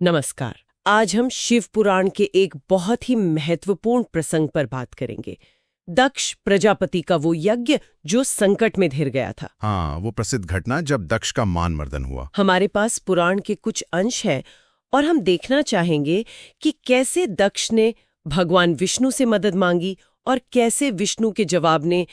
नमस्कार। आज हम शिव पुराण के एक बहुत ही महत्वपूर्ण प्रसंग पर बात करेंगे। दक्ष प्रजापति का वो यज्ञ जो संकट में घिर गया था। हाँ, वो प्रसिद्ध घटना जब दक्ष का मान मर्दन हुआ। हमारे पास पुराण के कुछ अंश हैं और हम देखना चाहेंगे कि कैसे दक्ष ने भगवान विष्णु से मदद मांगी और कैसे विष्णु के जवाब ने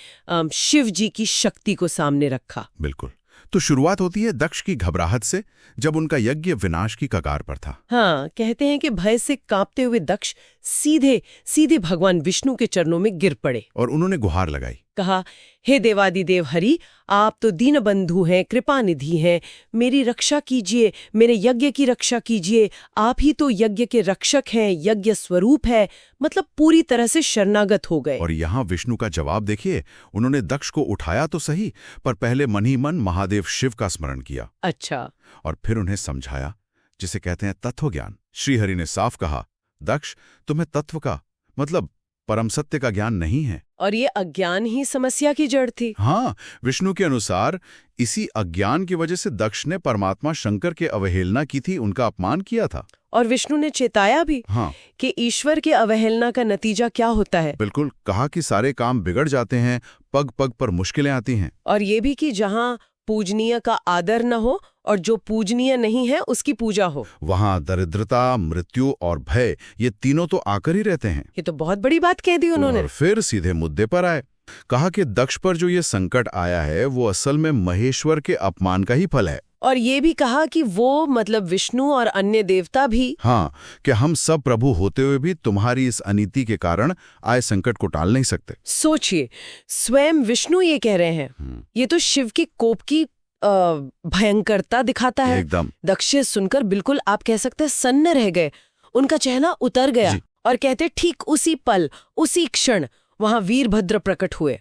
शिव जी की शक्ति को सामने रखा। बिल्कुल। तो शुरुआत होती है दक्ष की घबराहट से, जब उनका यज्ञ विनाश की कगार पर था। हाँ, कहते हैं कि भय से कांपते हुए दक्ष सीधे सीधे भगवान विष्णु के चरणों में गिर पड़े और उन्होंने गुहार लगाई। कहा, हे देवादिदेव हरि, आप तो दीनबंधु हैं, कृपा निधि हैं, मेरी रक्षा कीजिए, मेरे यज्ञ की रक्षा कीजिए। आप ही तो यज्ञ के रक्षक हैं, यज्ञ स्वरूप है। मतलब पूरी तरह से शरणागत हो गए। और यहाँ विष्णु का जवाब देखिए। उन्होंने दक्ष को उठाया तो सही, पर पहले मन ही मन महादेव शिव का स्मरण किया। अच्छा। और फिर उन्हें समझाया, जिसे कहते हैं तत्व ज्ञान। श्रीहरि ने साफ कहा, दक्ष, तुम्हें तत्व का मतलब परम सत्य का ज्ञान नहीं है। और ये अज्ञान ही समस्या की जड़ थी। हाँ, विष्णु के अनुसार इसी अज्ञान की वजह से दक्ष ने परमात्मा शंकर के अवहेलना की थी, उनका अपमान किया था। और विष्णु ने चेताया भी कि ईश्वर के अवहेलना का नतीजा क्या होता है। बिल्कुल, कहा कि सारे काम बिगड़ जाते हैं, पग पग पर मुश्किलें आती हैं। और ये भी कि जहाँ पूजनीय का आदर न हो और जो पूजनीय नहीं है उसकी पूजा हो, वहाँ दरिद्रता, मृत्यु और भय, ये तीनों तो आकर ही रहते हैं। ये तो बहुत बड़ी बात कह दी उन्होंने। और फिर सीधे मुद्दे पर आए। कहा कि दक्ष पर जो ये संकट आया है वो असल में महेश्वर के अपमान का ही फल है। और ये भी कहा कि वो मतलब विष्णु और अन्य देवता भी, हाँ, कि हम सब प्रभु होते हुए भी तुम्हारी इस अनीति के कारण आए संकट को टाल नहीं सकते। सोचिए, स्वयं विष्णु ये कह रहे हैं। ये तो शिव के कोप की भयंकरता दिखाता है। एकदम। दक्ष सुनकर बिल्कुल आप कह सकते हैं सन्न रह गए, उनका चेहरा उतर गया। और कहते ठीक उसी पल, उसी क्षण वहां वीरभद्र प्रकट हुए।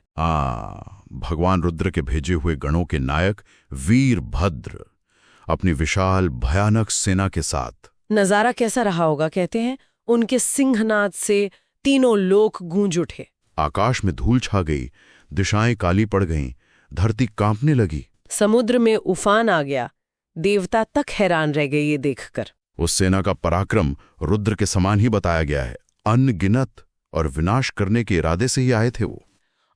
भगवान रुद्र के भेजे हुए गणों के नायक वीरभद्र अपनी विशाल भयानक सेना के साथ। नजारा कैसा रहा होगा। कहते हैं उनके सिंहनाद से तीनों लोक गूंज उठे। आकाश में धूल छा गई, दिशाएं काली पड़ गईं, धरती कांपने लगी। समुद्र में उफान आ गया। देवता तक हैरान रह गए ये देखकर। उस सेना का पराक्रम रुद्र के समान ही बताया गया है। अनगिनत और विनाश करने के इरादे से ही आए थे वो।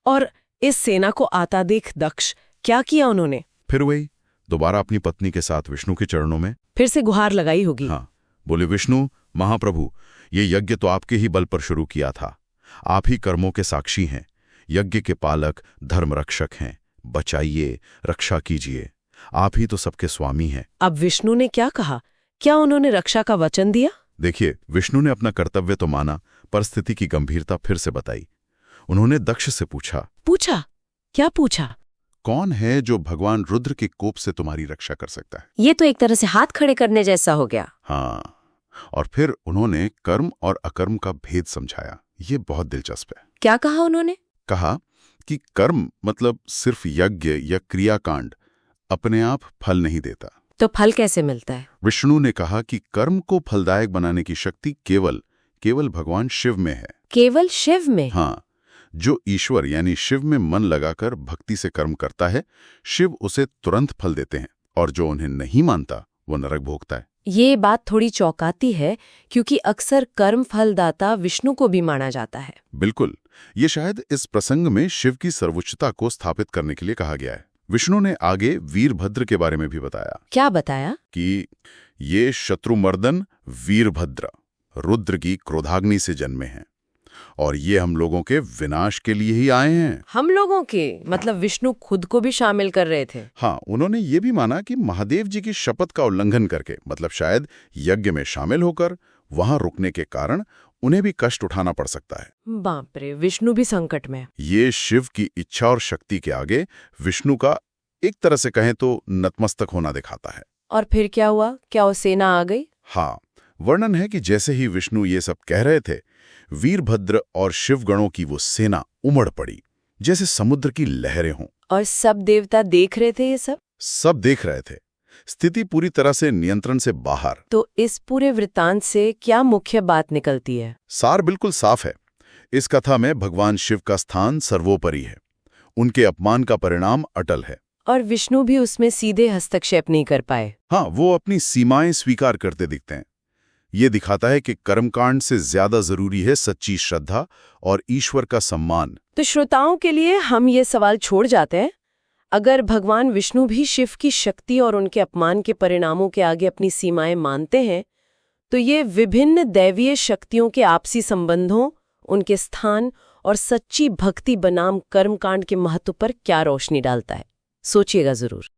और इस सेना को आता देख दक्ष क्या किया उन्होंने? फिर वही, दोबारा अपनी पत्नी के साथ विष्णु के चरणों में फिर से गुहार लगाई होगी। हाँ, बोले, विष्णु महाप्रभु, ये यज्ञ तो आपके ही बल पर शुरू किया था। आप ही कर्मों के साक्षी हैं, यज्ञ के पालक, धर्म रक्षक हैं। बचाइए, रक्षा कीजिए, आप ही तो सबके स्वामी हैं। अब विष्णु ने क्या कहा? क्या उन्होंने रक्षा का वचन दिया? देखिए, विष्णु ने अपना कर्तव्य तो माना, पर स्थिति की गंभीरता फिर से बताई। उन्होंने दक्ष से पूछा? क्या पूछा? कौन है जो भगवान रुद्र के कोप से तुम्हारी रक्षा कर सकता है? ये तो एक तरह से हाथ खड़े करने जैसा हो गया। हाँ, और फिर उन्होंने कर्म और अकर्म का भेद समझाया। ये बहुत दिलचस्प है। क्या कहा उन्होंने? कहा कि कर्म मतलब सिर्फ यज्ञ या क्रियाकांड अपने आप फल नहीं देता। तो फल कैसे मिलता है? विष्णु ने कहा कि कर्म को फलदायक बनाने की शक्ति केवल भगवान शिव में है। केवल शिव में? हाँ, जो ईश्वर यानी शिव में मन लगाकर भक्ति से कर्म करता है, शिव उसे तुरंत फल देते हैं, और जो उन्हें नहीं मानता वो नरक भोगता है। ये बात थोड़ी चौंकाती है, क्योंकि अक्सर कर्म फलदाता विष्णु को भी माना जाता है। बिल्कुल, ये शायद इस प्रसंग में शिव की सर्वोच्चता को स्थापित करने के लिए कहा गया है। विष्णु ने आगे वीरभद्र के बारे में भी बताया। क्या बताया? कि ये शत्रुमर्दन वीरभद्र रुद्र की क्रोधाग्नि से जन्मे हैं, और ये हम लोगों के विनाश के लिए ही आए हैं। हम लोगों के मतलब विष्णु खुद को भी शामिल कर रहे थे। हाँ, उन्होंने ये भी माना कि महादेव जी की शपथ का उल्लंघन करके, मतलब शायद यज्ञ में शामिल होकर वहां रुकने के कारण उन्हें भी कष्ट उठाना पड़ सकता है। बाप रे, विष्णु भी संकट में। ये शिव की इच्छा और शक्ति के आगे विष्णु का एक तरह से कहें तो नतमस्तक होना दिखाता है। और फिर क्या हुआ? क्या वो सेना आ गई? हाँ, वर्णन है कि जैसे ही विष्णु ये सब कह रहे थे, वीरभद्र और शिवगणों की वो सेना उमड़ पड़ी, जैसे समुद्र की लहरें हों। और सब देवता देख रहे थे? ये सब देख रहे थे। स्थिति पूरी तरह से नियंत्रण से बाहर। तो इस पूरे वृत्तांत से क्या मुख्य बात निकलती है? सार बिल्कुल साफ है। इस कथा में भगवान शिव का स्थान सर्वोपरि है। उनके अपमान का परिणाम अटल है। और विष्णु भी उसमें सीधे हस्तक्षेप नहीं कर पाए। हाँ, वो अपनी सीमाएं स्वीकार करते दिखते हैं। ये दिखाता है कि कर्मकांड से ज्यादा जरूरी है सच्ची श्रद्धा और ईश्वर का सम्मान। तो श्रोताओं के लिए हम ये सवाल छोड़ जाते हैं, अगर भगवान विष्णु भी शिव की शक्ति और उनके अपमान के परिणामों के आगे अपनी सीमाएं मानते हैं, तो ये विभिन्न दैवीय शक्तियों के आपसी संबंधों, उनके स्थान और सच्ची भक्ति बनाम कर्मकांड के महत्व पर क्या रोशनी डालता है? सोचिएगा जरूर।